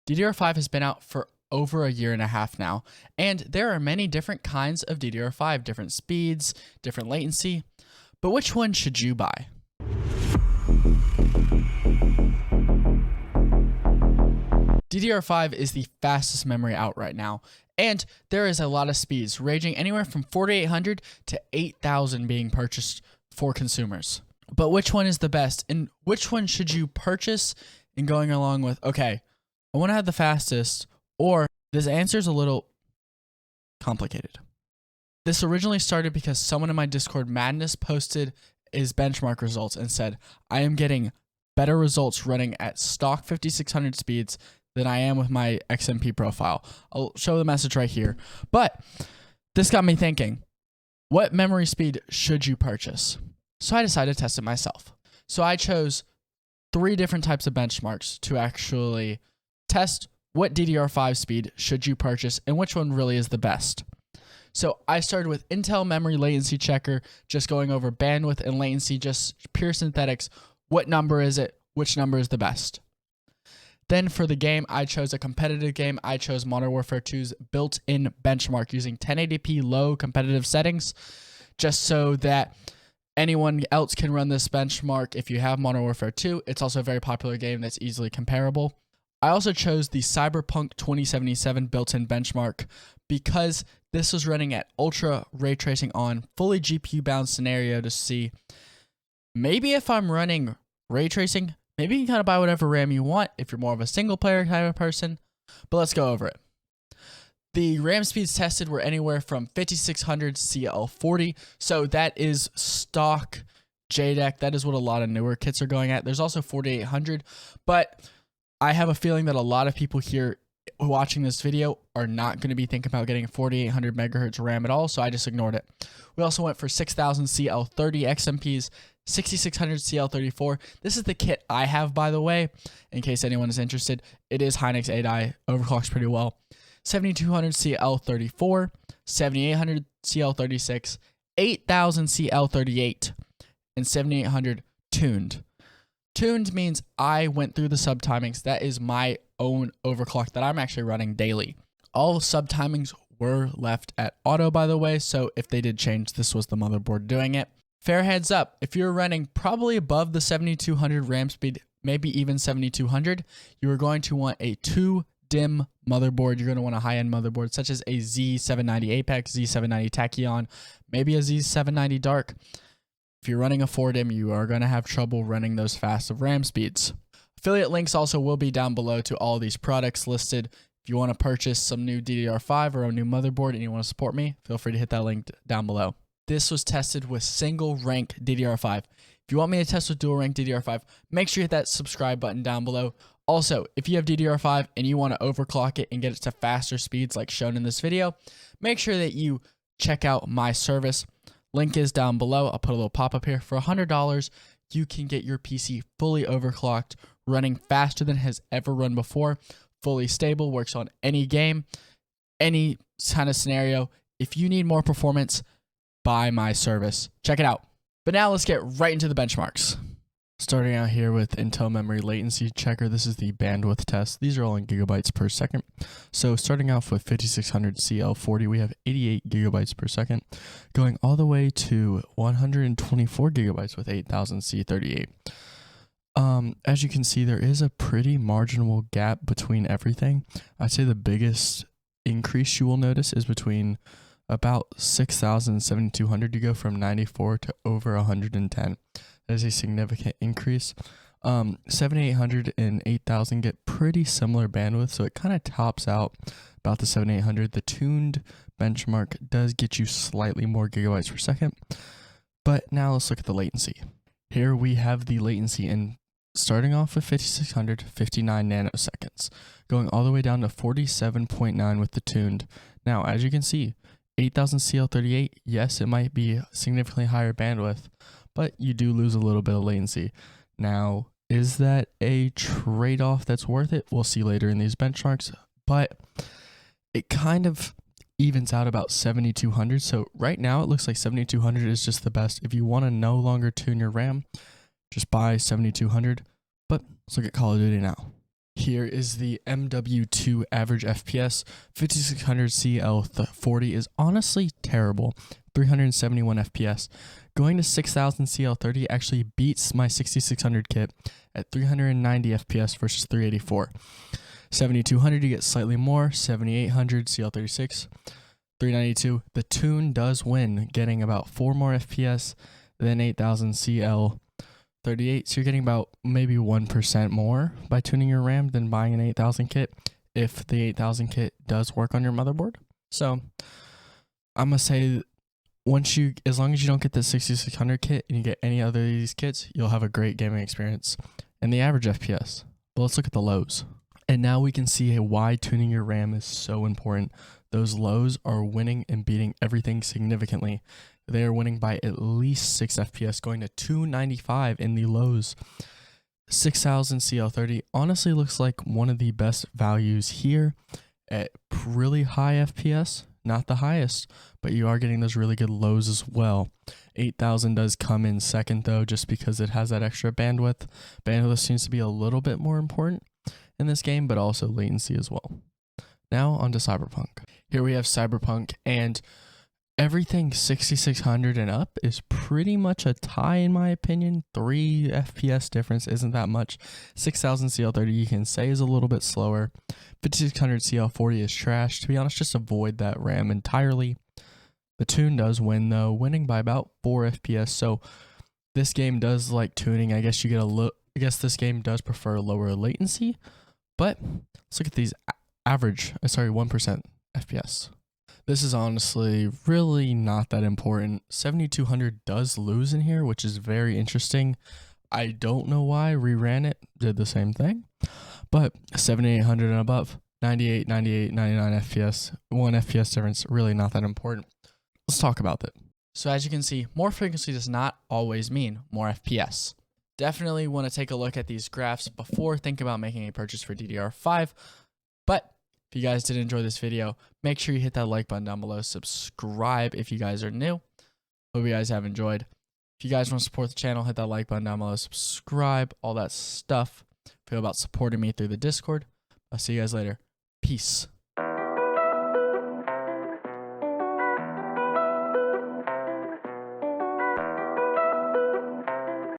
DDR5 has been out for over a year and a half now, and there are many different kinds of DDR5, different speeds, different latency, but which one should you buy? DDR5 is the fastest memory out right now, and there is a lot of speeds, ranging anywhere from 4800 to 8000 being purchased for consumers. But which one is the best, and which one should you purchase in going along with, okay, I want to have the fastest, or this answer is a little complicated. This originally started because someone in my Discord Madness posted his benchmark results and said, I am getting better results running at stock 5600 speeds than I am with my XMP profile. I'll show the message right here. But this got me thinking, what memory speed should you purchase? So I decided to test it myself. So I chose 3 different types of benchmarks to actually test what DDR5 speed should you purchase and which one really is the best. So I started with Intel Memory Latency Checker, just going over bandwidth and latency, just pure synthetics. What number is it? Which number is the best? Then for the game, I chose a competitive game. I chose Modern Warfare 2's built-in benchmark using 1080p low competitive settings, just so that anyone else can run this benchmark if you have Modern Warfare 2. It's also a very popular game that's easily comparable. I also chose the Cyberpunk 2077 built-in benchmark because this was running at ultra ray tracing on fully GPU bound scenario to see maybe if I'm running ray tracing, maybe you can kind of buy whatever RAM you want if you're more of a single player kind of person, but let's go over it. The RAM speeds tested were anywhere from 5600 CL40, so that is stock JDEC. That is what a lot of newer kits are going at. There's also 4800, but I have a feeling that a lot of people here watching this video are not going to be thinking about getting 4800 megahertz RAM at all, so I just ignored it. We also went for 6000 CL30 XMPs, 6600 CL34. This is the kit I have, by the way, in case anyone is interested. It is Hynix 8i, overclocks pretty well. 7200 CL34, 7800 CL36, 8000 CL38, and 7800 tuned. Tuned means I went through the subtimings. That is my own overclock that I'm actually running daily. All subtimings were left at auto, by the way, so if they did change, this was the motherboard doing it. Fair heads up, if you're running probably above the 7200 RAM speed, maybe even 7200, you are going to want a 2-DIMM motherboard. You're going to want a high-end motherboard such as a Z790 Apex, Z790 Tachyon, maybe a Z790 Dark. If you're running a 4-DIMM, you are going to have trouble running those fast of RAM speeds. Affiliate links also will be down below to all these products listed. If you want to purchase some new DDR5 or a new motherboard and you want to support me, feel free to hit that link down below. This was tested with single rank DDR5. If you want me to test with dual rank DDR5, make sure you hit that subscribe button down below. Also, if you have DDR5 and you want to overclock it and get it to faster speeds like shown in this video, make sure that you check out my service. Link is down below. I'll put a little pop-up here. For $100, you can get your PC fully overclocked, running faster than it has ever run before, fully stable, works on any game, any kind of scenario. If you need more performance, buy my service. Check it out. But now let's get right into the benchmarks. Starting out here with Intel Memory Latency Checker, this is the bandwidth test. These are all in gigabytes per second. So starting off with 5600 CL40, we have 88 gigabytes per second, going all the way to 124 gigabytes with 8000 C38. As you can see, there is a pretty marginal gap between everything. I'd say the biggest increase you will notice is between about 6000 and 7200. You go from 94 to over 110. That is a significant increase. 7800 and 8000 get pretty similar bandwidth, so it kind of tops out about the 7800. The tuned benchmark does get you slightly more gigabytes per second. But now let's look at the latency. Here we have the latency in starting off with 5600, 59 nanoseconds, going all the way down to 47.9 with the tuned. Now, as you can see, 8000 CL38, yes, it might be significantly higher bandwidth, but you do lose a little bit of latency. Now, is that a trade-off that's worth it? We'll see later in these benchmarks, but it kind of evens out about 7200. So right now it looks like 7200 is just the best. If you want to no longer tune your RAM, just buy 7200. But let's look at Call of Duty now. Here is the MW2 average FPS. 5600 CL40 is honestly terrible. 371 FPS. Going to 6000 CL30 actually beats my 6600 kit at 390 FPS versus 384. 7200 you get slightly more. 7800 CL36. 392. The tune does win, getting about 4 more FPS than 8000 CL38. So you're getting about maybe 1% more by tuning your RAM than buying an 8000 kit if the 8000 kit does work on your motherboard. So I'm going to say as long as you don't get the 6600 kit and you get any other of these kits, you'll have a great gaming experience and the average FPS. But let's look at the lows. And now we can see why tuning your RAM is so important. Those lows are winning and beating everything significantly. They are winning by at least 6 FPS, going to 295 in the lows. 6000 CL30 honestly looks like one of the best values here at really high FPS. Not the highest, but you are getting those really good lows as well. 8000 does come in second though, just because it has that extra bandwidth. Bandwidth seems to be a little bit more important in this game, but also latency as well. Now onto Cyberpunk. Here we have Cyberpunk, and everything 6600 and up is pretty much a tie in my opinion. 3 FPS difference isn't that much. 6000 CL30 you can say is a little bit slower. 5600 CL40 is trash. To be honest, just avoid that RAM entirely. The tune does win though, winning by about 4 FPS. So this game does like tuning. I guess you get I guess this game does prefer lower latency. But let's look at these average, 1% FPS. This is honestly really not that important. 7200 does lose in here, which is very interesting. I don't know why. Reran it, did the same thing. But 7800 and above, 98, 98, 99 FPS, 1 FPS difference, really not that important. Let's talk about that. So as you can see, more frequency does not always mean more FPS. Definitely want to take a look at these graphs before thinking about making a purchase for DDR5. But if you guys did enjoy this video, make sure you hit that like button down below. Subscribe if you guys are new. Hope you guys have enjoyed. If you guys want to support the channel, hit that like button down below. Subscribe, all that stuff. Feel about supporting me through the Discord. I'll see you guys later. Peace.